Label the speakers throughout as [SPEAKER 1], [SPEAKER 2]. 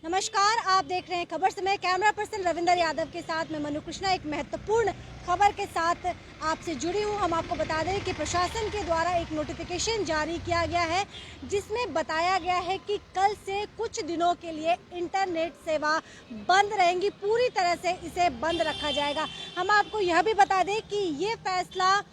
[SPEAKER 1] नमस्कार, आप देख रहे हैं खबर समय। कैमरा पर्सन रविंदर यादव के साथ मैं मनु कृष्णा। एक महत्वपूर्ण खबर के साथ आपसे जुड़ी हूँ। हम आपको बता दें कि प्रशासन के द्वारा एक नोटिफिकेशन जारी किया गया है जिसमें बताया गया है कि कल से कुछ दिनों के लिए इंटरनेट सेवा बंद रहेंगी, पूरी तरह से इसे बंद रखा जाएगा। हम आपको यह भी बता दें कि ये फैसला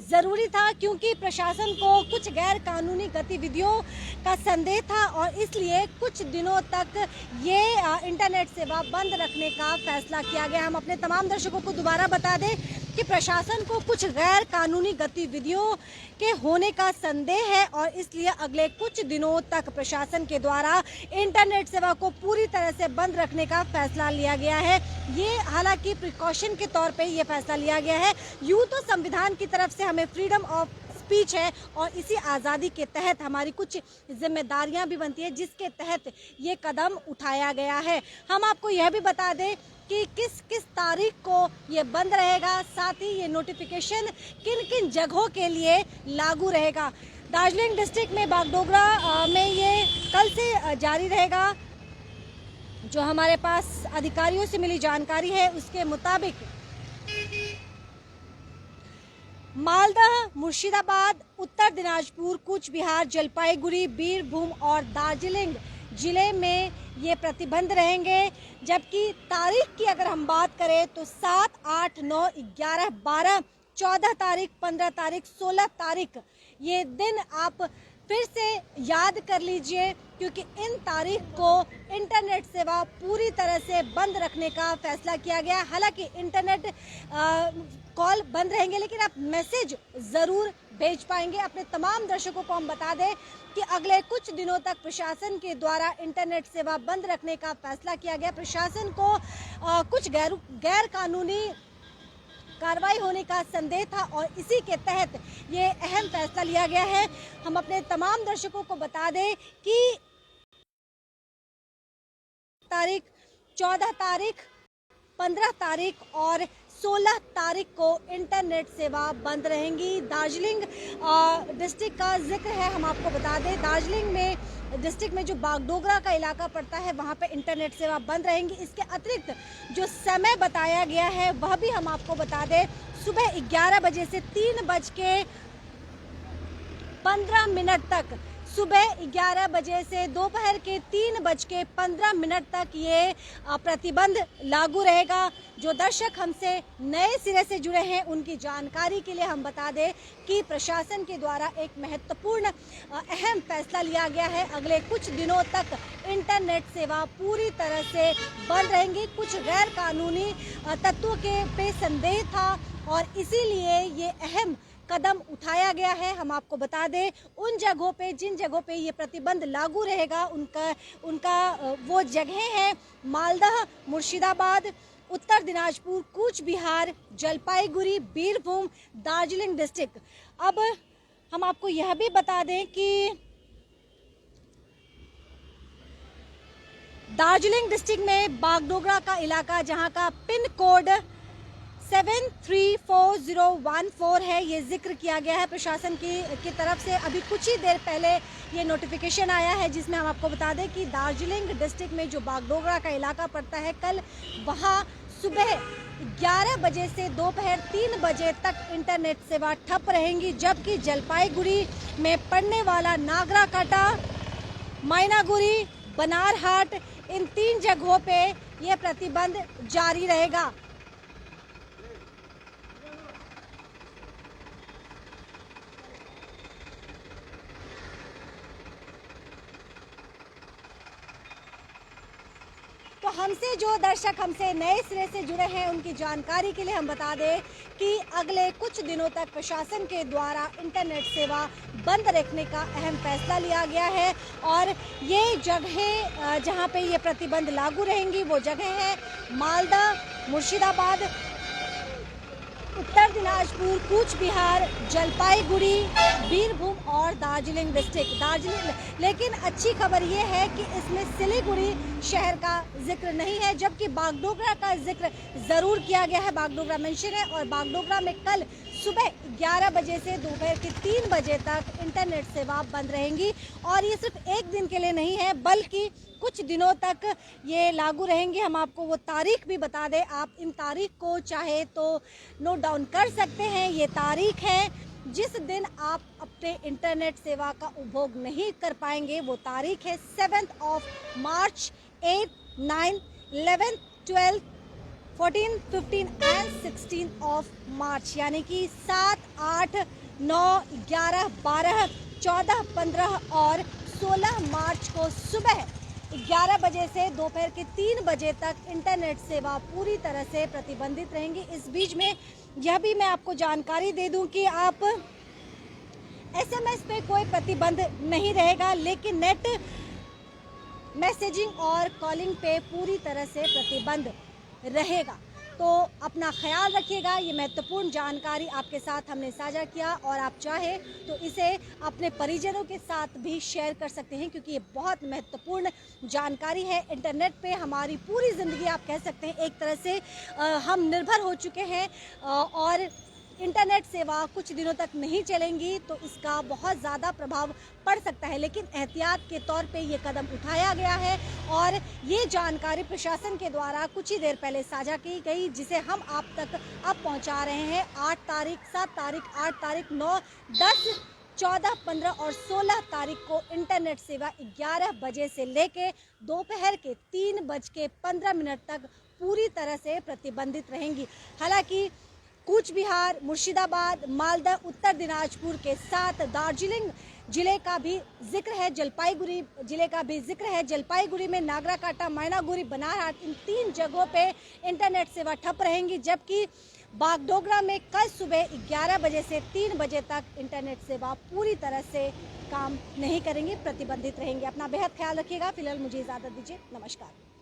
[SPEAKER 1] ज़रूरी था क्योंकि प्रशासन को कुछ गैर कानूनी गतिविधियों का संदेह था और इसलिए कुछ दिनों तक ये इंटरनेट सेवा बंद रखने का फैसला किया गया। हम अपने तमाम दर्शकों को दोबारा बता दें कि प्रशासन को कुछ गैर कानूनी गतिविधियों के होने का संदेह है और इसलिए अगले कुछ दिनों तक प्रशासन के द्वारा इंटरनेट सेवा को पूरी तरह से बंद रखने का फैसला लिया गया है। ये हालांकि प्रिकॉशन के तौर पे ये फैसला लिया गया है। यूँ तो संविधान की तरफ से हमें फ्रीडम ऑफ स्पीच है और इसी आज़ादी के तहत हमारी कुछ जिम्मेदारियां भी बनती है जिसके तहत ये कदम उठाया गया है। हम आपको यह भी बता दें कि किस किस तारीख को ये बंद रहेगा, साथ ही ये नोटिफिकेशन किन किन जगहों के लिए लागू रहेगा। दार्जिलिंग डिस्ट्रिक्ट में बागडोगरा में ये कल से जारी रहेगा। जो हमारे पास अधिकारियों से मिली जानकारी है उसके मुताबिक मालदह, मुर्शिदाबाद, उत्तर दिनाजपुर, कूच बिहार, जलपाईगुड़ी, बीरभूम और दार्जिलिंग जिले में ये प्रतिबंध रहेंगे। जबकि तारीख की अगर हम बात करें तो 7, 8, 9, 11, 12, 14 तारीख, 15 तारीख, 16 तारीख ये दिन आप फिर से याद कर लीजिए क्योंकि इन तारीख को इंटरनेट सेवा पूरी तरह से बंद रखने का फैसला किया गया। हालांकि इंटरनेट कॉल बंद रहेंगे लेकिन आप मैसेज ज़रूर भेज पाएंगे। अपने तमाम दर्शकों को हम बता दें कि अगले कुछ दिनों तक प्रशासन के द्वारा इंटरनेट सेवा बंद रखने का फैसला किया गया। प्रशासन को कुछ गैर कानूनी कार्रवाई होने का संदेह था और इसी के तहत ये अहम फैसला लिया गया है। हम अपने तमाम दर्शकों को बता दें कि तारीख 14 तारीख, 15 तारीख और 16 तारीख को इंटरनेट सेवा बंद रहेंगी। दार्जिलिंग डिस्ट्रिक्ट का जिक्र है, हम आपको बता दें दार्जिलिंग में डिस्ट्रिक्ट में जो बागडोगरा का इलाका पड़ता है वहाँ पे इंटरनेट सेवा बंद रहेंगी। इसके अतिरिक्त जो समय बताया गया है वह भी हम आपको बता दें, सुबह 11 बजे से 3:15 तक, सुबह 11 बजे से दोपहर के 3:15 तक ये प्रतिबंध लागू रहेगा। जो दर्शक हमसे नए सिरे से जुड़े हैं उनकी जानकारी के लिए हम बता दें कि प्रशासन के द्वारा एक महत्वपूर्ण अहम फैसला लिया गया है। अगले कुछ दिनों तक इंटरनेट सेवा पूरी तरह से बंद रहेंगी। कुछ गैर कानूनी तत्वों के पे संदेह था और इसीलिए ये अहम कदम उठाया गया है। हम आपको बता दें उन जगहों पे जिन जगहों पे ये प्रतिबंध लागू रहेगा उनका वो जगह है मालदह, मुर्शिदाबाद, उत्तर दिनाजपुर, कूच बिहार, जलपाईगुड़ी, बीरभूम, दार्जिलिंग डिस्ट्रिक्ट। अब हम आपको यह भी बता दें कि दार्जिलिंग डिस्ट्रिक्ट में बागडोगरा का इलाका जहां का पिन कोड 734014 है, ये जिक्र किया गया है प्रशासन की तरफ से। अभी कुछ ही देर पहले ये नोटिफिकेशन आया है जिसमें हम आपको बता दें कि दार्जिलिंग डिस्ट्रिक्ट में जो बागडोगरा का इलाका पड़ता है कल वहाँ सुबह 11 बजे से दोपहर 3 बजे तक इंटरनेट सेवा ठप रहेंगी। जबकि जलपाईगुड़ी में पड़ने वाला नागराकाटा, मायनागुड़ी, बनारहाट इन 3 जगहों पे ये प्रतिबंध जारी रहेगा। तो हमसे जो दर्शक हमसे नए सिरे से जुड़े हैं उनकी जानकारी के लिए हम बता दें कि अगले कुछ दिनों तक प्रशासन के द्वारा इंटरनेट सेवा बंद रखने का अहम फैसला लिया गया है और ये जगहें जहां पे ये प्रतिबंध लागू रहेंगी वो जगह है मालदह, मुर्शिदाबाद, उत्तर दिनाजपुर, कूच बिहार, जलपाईगुड़ी, बीरभूम और दार्जिलिंग डिस्ट्रिक्ट। लेकिन अच्छी खबर ये है कि इसमें सिलीगुड़ी शहर का जिक्र नहीं है, जबकि बागडोगरा का जिक्र ज़रूर किया गया है। बागडोगरा मेंशन है और बागडोगरा में कल सुबह 11 बजे से दोपहर के 3 बजे तक इंटरनेट सेवा बंद रहेंगी। और ये सिर्फ एक दिन के लिए नहीं है, बल्कि कुछ दिनों तक ये लागू रहेंगी। हम आपको वो तारीख भी बता दें, आप इन तारीख को चाहे तो नोट डाउन कर सकते हैं। ये तारीख है जिस दिन आप अपने इंटरनेट सेवा का उपभोग नहीं कर पाएंगे। वो तारीख है 7 मार्च, 8, 9, 11, 12, 14, 15 एंड 16 मार्च, यानी कि 7, 8, 9, 11, 12, 14, 15 और 16 मार्च को सुबह 11 बजे से दोपहर के 3 बजे तक इंटरनेट सेवा पूरी तरह से प्रतिबंधित रहेंगी। इस बीच में यह भी मैं आपको जानकारी दे दूं कि आप एसएमएस पे कोई प्रतिबंध नहीं रहेगा, लेकिन नेट मैसेजिंग और कॉलिंग पे पूरी तरह से प्रतिबंध रहेगा। तो अपना ख्याल रखिएगा। ये महत्वपूर्ण जानकारी आपके साथ हमने साझा किया, और आप चाहे तो इसे अपने परिजनों के साथ भी शेयर कर सकते हैं, क्योंकि ये बहुत महत्वपूर्ण जानकारी है। इंटरनेट पे हमारी पूरी ज़िंदगी आप कह सकते हैं एक तरह से हम निर्भर हो चुके हैं, और इंटरनेट सेवा कुछ दिनों तक नहीं चलेंगी तो इसका बहुत ज़्यादा प्रभाव पड़ सकता है। लेकिन एहतियात के तौर पे ये कदम उठाया गया है, और ये जानकारी प्रशासन के द्वारा कुछ ही देर पहले साझा की गई, जिसे हम आप तक अब पहुंचा रहे हैं। 8 तारीख, 7 तारीख, 8 तारीख, 9, 10, 14, 15 और 16 तारीख को इंटरनेट सेवा 11 बजे से लेके दोपहर के 3:15 तक पूरी तरह से प्रतिबंधित रहेंगी। हालांकि कूच बिहार, मुर्शिदाबाद, मालदा, उत्तर दिनाजपुर के साथ दार्जिलिंग जिले का भी जिक्र है, जलपाईगुड़ी जिले का भी जिक्र है। जलपाईगुड़ी में नागराकाटा, मैनागुड़ी, बनारहाट, इन 3 जगहों पे इंटरनेट सेवा ठप रहेंगी, जबकि बागडोगरा में कल सुबह 11 बजे से 3 बजे तक इंटरनेट सेवा पूरी तरह से काम नहीं करेंगी, प्रतिबंधित रहेंगे। अपना बेहद ख्याल रखिएगा। फिलहाल मुझे इजाज़त दीजिए। नमस्कार।